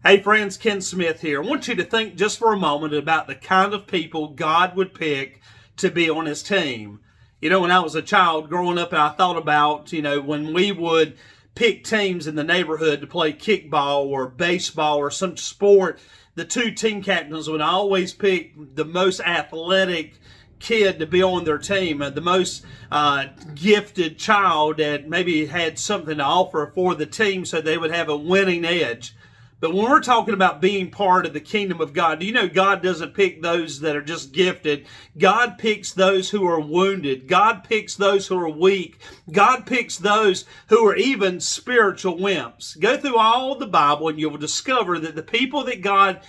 Hey friends, Ken Smith here. I want you to think just for a moment about the kind of people God would pick to be on his team. You know, when I was a child growing up, and I thought about, when we would pick teams in the neighborhood to play kickball or baseball or some sport, the two team captains would always pick the most athletic kid to be on their team, the most gifted child that maybe had something to offer for the team so they would have a winning edge. But when we're talking about being part of the kingdom of God, do you know God doesn't pick those that are just gifted? God picks those who are wounded. God picks those who are weak. God picks those who are even spiritual wimps. Go through all the Bible and you'll discover that the people that God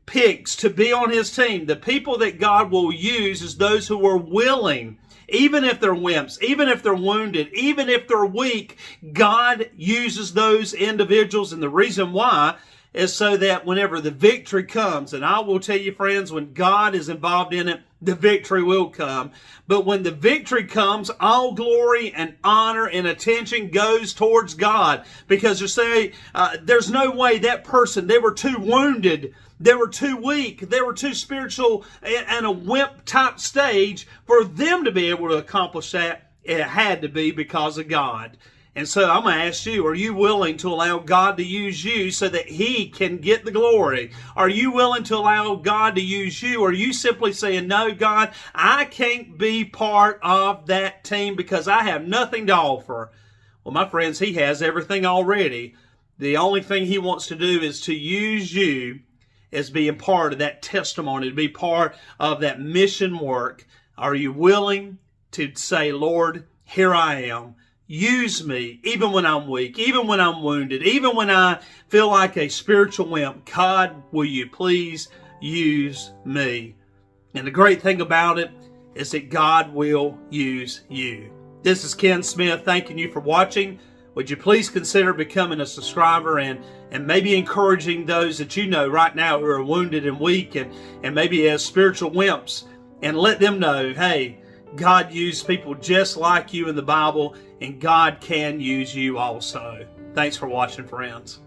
picks to be on his team, the people that God will use, is those who are willing. Even if they're wimps, even if they're wounded, even if they're weak, God uses those individuals. And the reason why is so that whenever the victory comes, and I will tell you, friends, when God is involved in it, the victory will come. But when the victory comes, all glory and honor and attention goes towards God. Because you say, there's no way that person, they were too wounded, they were too weak, they were too spiritual and a wimp type stage for them to be able to accomplish that. It had to be because of God. And so I'm going to ask you, are you willing to allow God to use you so that he can get the glory? Are you willing to allow God to use you? Or are you simply saying, no, God, I can't be part of that team because I have nothing to offer? Well, my friends, he has everything already. The only thing he wants to do is to use you as being part of that testimony, to be part of that mission work. Are you willing to say, Lord, here I am. Use me, even when I'm weak, even when I'm wounded, even when I feel like a spiritual wimp. God, will you please use me? And the great thing about it is that God will use you. This is Ken Smith thanking you for watching. Would you please consider becoming a subscriber and maybe encouraging those that you know right now who are wounded and weak and maybe as spiritual wimps, and let them know, hey, God used people just like you in the Bible, and God can use you also. Thanks for watching, friends.